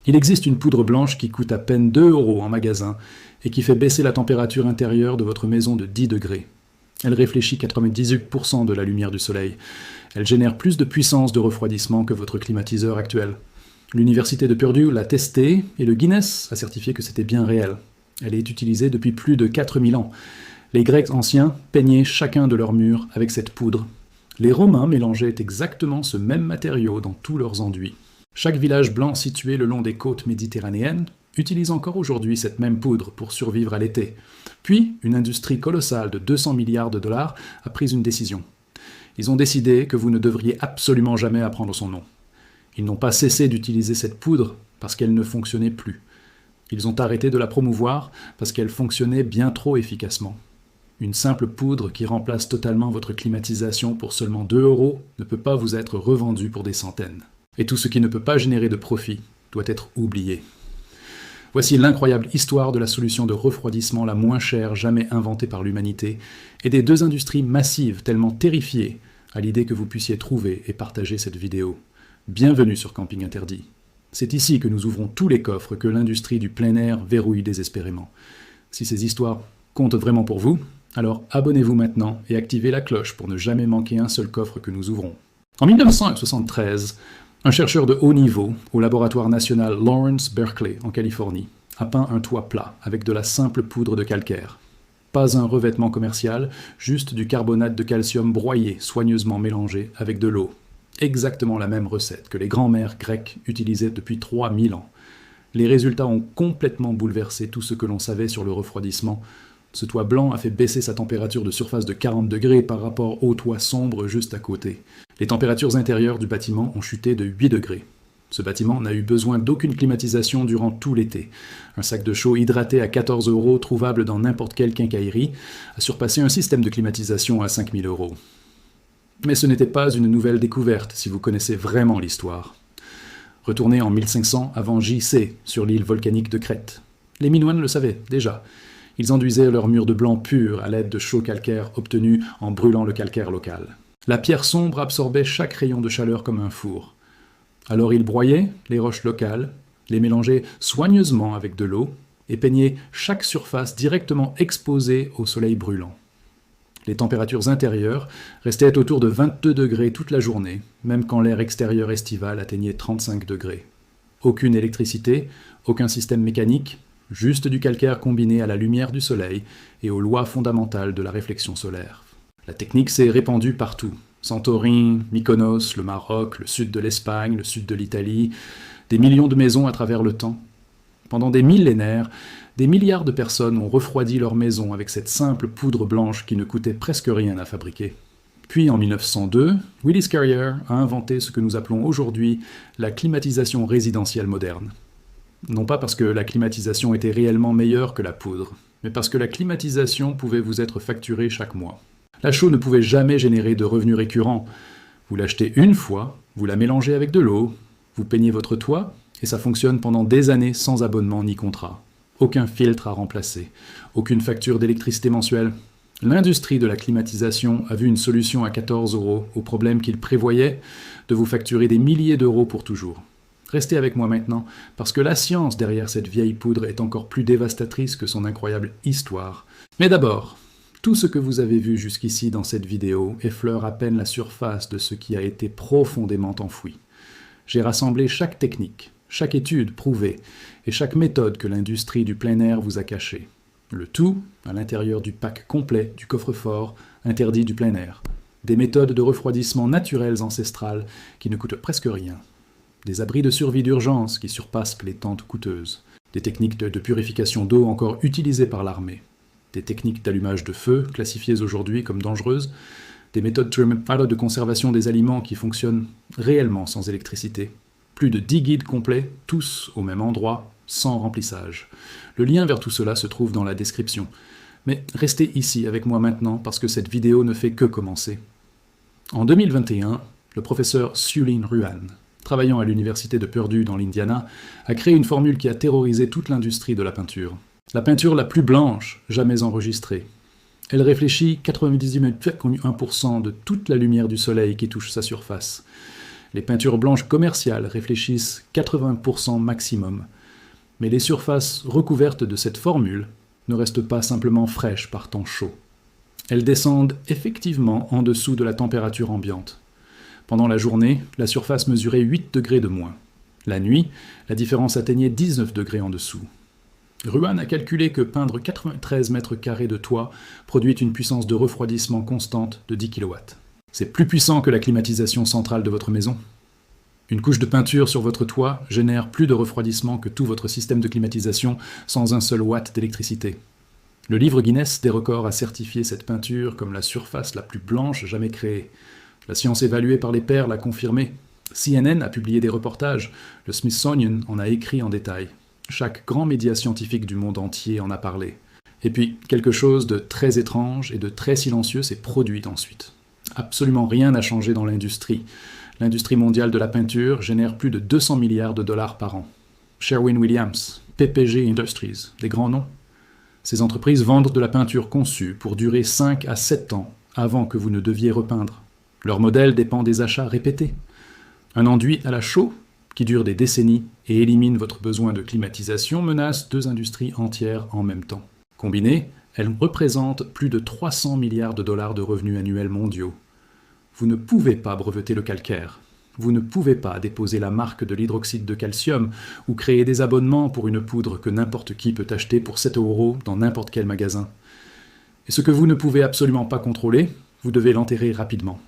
Il existe une poudre blanche qui coûte à peine 2 € en magasin et qui fait baisser la température intérieure de votre maison de 10 degrés. Elle réfléchit 98% de la lumière du soleil. Elle génère plus de puissance de refroidissement que votre climatiseur actuel. L'université de Purdue l'a testée et le Guinness a certifié que c'était bien réel. Elle est utilisée depuis plus de 4000 ans. Les Grecs anciens peignaient chacun de leurs murs avec cette poudre. Les Romains mélangeaient exactement ce même matériau dans tous leurs enduits. Chaque village blanc situé le long des côtes méditerranéennes utilise encore aujourd'hui cette même poudre pour survivre à l'été. Puis, une industrie colossale de 200 milliards de dollars a pris une décision. Ils ont décidé que vous ne devriez absolument jamais apprendre son nom. Ils n'ont pas cessé d'utiliser cette poudre parce qu'elle ne fonctionnait plus. Ils ont arrêté de la promouvoir parce qu'elle fonctionnait bien trop efficacement. Une simple poudre qui remplace totalement votre climatisation pour seulement 2 € ne peut pas vous être revendue pour des centaines. Et tout ce qui ne peut pas générer de profit doit être oublié. Voici l'incroyable histoire de la solution de refroidissement la moins chère jamais inventée par l'humanité et des deux industries massives tellement terrifiées à l'idée que vous puissiez trouver et partager cette vidéo. Bienvenue sur Camping Interdit. C'est ici que nous ouvrons tous les coffres que l'industrie du plein air verrouille désespérément. Si ces histoires comptent vraiment pour vous, alors abonnez-vous maintenant et activez la cloche pour ne jamais manquer un seul coffre que nous ouvrons. En 1973, un chercheur de haut niveau au laboratoire national Lawrence Berkeley en Californie a peint un toit plat avec de la simple poudre de calcaire. Pas un revêtement commercial, juste du carbonate de calcium broyé, soigneusement mélangé avec de l'eau. Exactement la même recette que les grands-mères grecques utilisaient depuis 3000 ans. Les résultats ont complètement bouleversé tout ce que l'on savait sur le refroidissement. Ce toit blanc a fait baisser sa température de surface de 40 degrés par rapport au toit sombre juste à côté. Les températures intérieures du bâtiment ont chuté de 8 degrés. Ce bâtiment n'a eu besoin d'aucune climatisation durant tout l'été. Un sac de chaux hydraté à 14 € trouvable dans n'importe quelle quincaillerie a surpassé un système de climatisation à 5000 €. Mais ce n'était pas une nouvelle découverte si vous connaissez vraiment l'histoire. Retournez en 1500 avant J.C. sur l'île volcanique de Crète. Les Minoennes le savaient déjà. Ils enduisaient leurs murs de blanc pur à l'aide de chaux calcaires obtenus en brûlant le calcaire local. La pierre sombre absorbait chaque rayon de chaleur comme un four. Alors ils broyaient les roches locales, les mélangeaient soigneusement avec de l'eau et peignaient chaque surface directement exposée au soleil brûlant. Les températures intérieures restaient autour de 22 degrés toute la journée, même quand l'air extérieur estival atteignait 35 degrés. Aucune électricité, aucun système mécanique, juste du calcaire combiné à la lumière du soleil et aux lois fondamentales de la réflexion solaire. La technique s'est répandue partout. Santorin, Mykonos, le Maroc, le sud de l'Espagne, le sud de l'Italie, des millions de maisons à travers le temps. Pendant des millénaires, des milliards de personnes ont refroidi leurs maisons avec cette simple poudre blanche qui ne coûtait presque rien à fabriquer. Puis en 1902, Willis Carrier a inventé ce que nous appelons aujourd'hui la climatisation résidentielle moderne. Non pas parce que la climatisation était réellement meilleure que la poudre, mais parce que la climatisation pouvait vous être facturée chaque mois. La chaux ne pouvait jamais générer de revenus récurrents. Vous l'achetez une fois, vous la mélangez avec de l'eau, vous peignez votre toit, et ça fonctionne pendant des années sans abonnement ni contrat. Aucun filtre à remplacer, aucune facture d'électricité mensuelle. L'industrie de la climatisation a vu une solution à 14 € au problème qu'il prévoyait de vous facturer des milliers d'euros pour toujours. Restez avec moi maintenant, parce que la science derrière cette vieille poudre est encore plus dévastatrice que son incroyable histoire. Mais d'abord, tout ce que vous avez vu jusqu'ici dans cette vidéo effleure à peine la surface de ce qui a été profondément enfoui. J'ai rassemblé chaque technique, chaque étude prouvée et chaque méthode que l'industrie du plein air vous a cachée. Le tout à l'intérieur du pack complet du coffre-fort interdit du plein air. Des méthodes de refroidissement naturelles ancestrales qui ne coûtent presque rien. Des abris de survie d'urgence qui surpassent les tentes coûteuses. Des techniques de purification d'eau encore utilisées par l'armée. Des techniques d'allumage de feu, classifiées aujourd'hui comme dangereuses. Des méthodes de conservation des aliments qui fonctionnent réellement sans électricité. Plus de 10 guides complets, tous au même endroit, sans remplissage. Le lien vers tout cela se trouve dans la description. Mais restez ici avec moi maintenant parce que cette vidéo ne fait que commencer. En 2021, le professeur Sulin Ruhan, travaillant à l'université de Purdue dans l'Indiana, a créé une formule qui a terrorisé toute l'industrie de la peinture. La peinture la plus blanche jamais enregistrée. Elle réfléchit 98,1% de toute la lumière du soleil qui touche sa surface. Les peintures blanches commerciales réfléchissent 80% maximum. Mais les surfaces recouvertes de cette formule ne restent pas simplement fraîches par temps chaud. Elles descendent effectivement en dessous de la température ambiante. Pendant la journée, la surface mesurait 8 degrés de moins. La nuit, la différence atteignait 19 degrés en dessous. Ruan a calculé que peindre 93 mètres carrés de toit produit une puissance de refroidissement constante de 10 kW. C'est plus puissant que la climatisation centrale de votre maison. Une couche de peinture sur votre toit génère plus de refroidissement que tout votre système de climatisation sans un seul watt d'électricité. Le livre Guinness des records a certifié cette peinture comme la surface la plus blanche jamais créée. La science évaluée par les pairs l'a confirmé. CNN a publié des reportages, le Smithsonian en a écrit en détail. Chaque grand média scientifique du monde entier en a parlé. Et puis, quelque chose de très étrange et de très silencieux s'est produit ensuite. Absolument rien n'a changé dans l'industrie. L'industrie mondiale de la peinture génère plus de 200 milliards de dollars par an. Sherwin-Williams, PPG Industries, des grands noms. Ces entreprises vendent de la peinture conçue pour durer 5 à 7 ans avant que vous ne deviez repeindre. Leur modèle dépend des achats répétés. Un enduit à la chaux, qui dure des décennies et élimine votre besoin de climatisation, menace 2 industries entières en même temps. Combinées, elles représentent plus de 300 milliards de dollars de revenus annuels mondiaux. Vous ne pouvez pas breveter le calcaire. Vous ne pouvez pas déposer la marque de l'hydroxyde de calcium ou créer des abonnements pour une poudre que n'importe qui peut acheter pour 7 € dans n'importe quel magasin. Et ce que vous ne pouvez absolument pas contrôler, vous devez l'enterrer rapidement.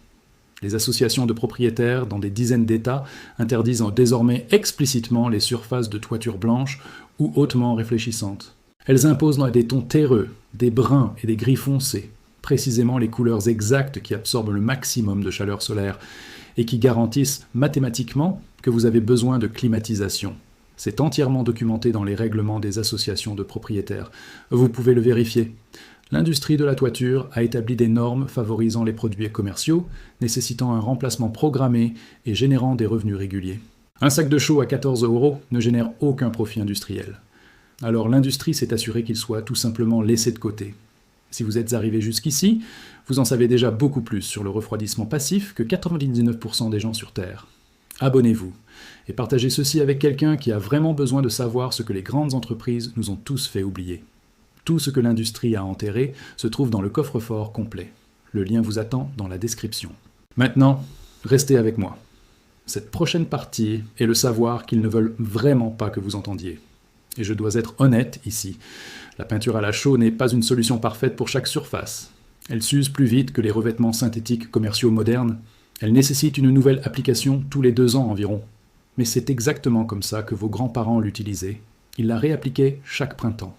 Les associations de propriétaires dans des dizaines d'États interdisent désormais explicitement les surfaces de toiture blanche ou hautement réfléchissantes. Elles imposent des tons terreux, des bruns et des gris foncés, précisément les couleurs exactes qui absorbent le maximum de chaleur solaire et qui garantissent mathématiquement que vous avez besoin de climatisation. C'est entièrement documenté dans les règlements des associations de propriétaires. Vous pouvez le vérifier. L'industrie de la toiture a établi des normes favorisant les produits commerciaux, nécessitant un remplacement programmé et générant des revenus réguliers. Un sac de chaux à 14 € ne génère aucun profit industriel. Alors l'industrie s'est assurée qu'il soit tout simplement laissé de côté. Si vous êtes arrivé jusqu'ici, vous en savez déjà beaucoup plus sur le refroidissement passif que 99% des gens sur Terre. Abonnez-vous et partagez ceci avec quelqu'un qui a vraiment besoin de savoir ce que les grandes entreprises nous ont tous fait oublier. Tout ce que l'industrie a enterré se trouve dans le coffre-fort complet. Le lien vous attend dans la description. Maintenant, restez avec moi. Cette prochaine partie est le savoir qu'ils ne veulent vraiment pas que vous entendiez. Et je dois être honnête ici. La peinture à la chaux n'est pas une solution parfaite pour chaque surface. Elle s'use plus vite que les revêtements synthétiques commerciaux modernes. Elle nécessite une nouvelle application tous les 2 ans environ. Mais c'est exactement comme ça que vos grands-parents l'utilisaient. Ils la réappliquaient chaque printemps.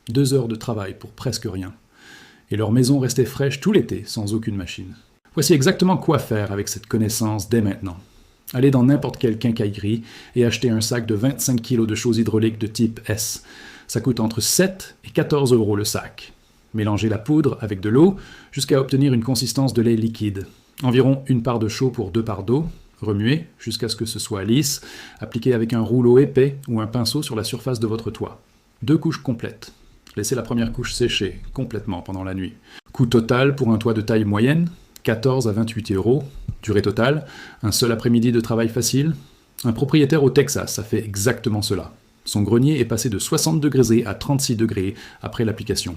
2 heures de travail pour presque rien. Et leur maison restait fraîche tout l'été, sans aucune machine. Voici exactement quoi faire avec cette connaissance dès maintenant. Allez dans n'importe quelle quincaillerie et achetez un sac de 25 kg de chaux hydrauliques de type S. Ça coûte entre 7 et 14 € le sac. Mélangez la poudre avec de l'eau jusqu'à obtenir une consistance de lait liquide. Environ 1 part de chaux pour 2 parts d'eau. Remuez jusqu'à ce que ce soit lisse. Appliquez avec un rouleau épais ou un pinceau sur la surface de votre toit. 2 couches complètes. Laissez la première couche sécher complètement pendant la nuit. Coût total pour un toit de taille moyenne, 14 à 28 €. Durée totale, un seul après-midi de travail facile. Un propriétaire au Texas a fait exactement cela. Son grenier est passé de 60 degrés à 36 degrés après l'application.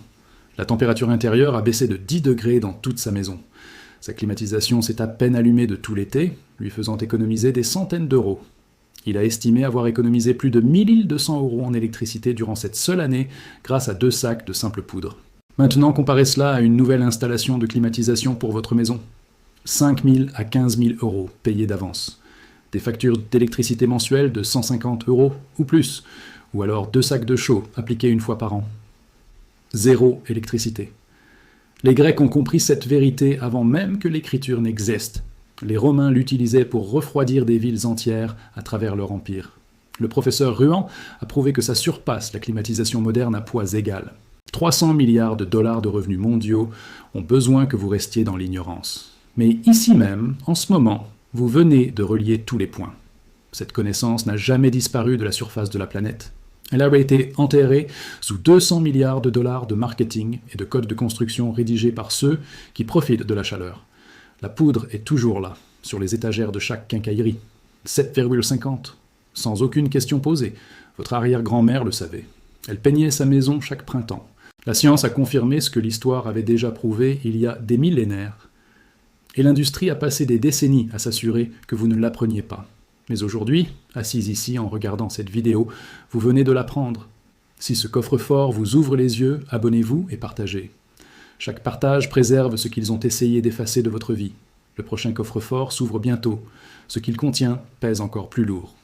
La température intérieure a baissé de 10 degrés dans toute sa maison. Sa climatisation s'est à peine allumée de tout l'été, lui faisant économiser des centaines d'euros. Il a estimé avoir économisé plus de 1 200 € en électricité durant cette seule année grâce à 2 sacs de simple poudre. Maintenant, comparez cela à une nouvelle installation de climatisation pour votre maison. 5 000 à 15 000 € payés d'avance. Des factures d'électricité mensuelles de 150 € ou plus, ou alors 2 sacs de chaux appliqués 1 fois par an. 0 électricité. Les Grecs ont compris cette vérité avant même que l'écriture n'existe. Les Romains l'utilisaient pour refroidir des villes entières à travers leur empire. Le professeur Ruan a prouvé que ça surpasse la climatisation moderne à poids égal. 300 milliards de dollars de revenus mondiaux ont besoin que vous restiez dans l'ignorance. Mais ici même, en ce moment, vous venez de relier tous les points. Cette connaissance n'a jamais disparu de la surface de la planète. Elle avait été enterrée sous 200 milliards de dollars de marketing et de codes de construction rédigés par ceux qui profitent de la chaleur. La poudre est toujours là, sur les étagères de chaque quincaillerie. 7,50. Sans aucune question posée. Votre arrière-grand-mère le savait. Elle peignait sa maison chaque printemps. La science a confirmé ce que l'histoire avait déjà prouvé il y a des millénaires. Et l'industrie a passé des décennies à s'assurer que vous ne l'appreniez pas. Mais aujourd'hui, assis ici en regardant cette vidéo, vous venez de l'apprendre. Si ce coffre-fort vous ouvre les yeux, abonnez-vous et partagez. Chaque partage préserve ce qu'ils ont essayé d'effacer de votre vie. Le prochain coffre-fort s'ouvre bientôt. Ce qu'il contient pèse encore plus lourd.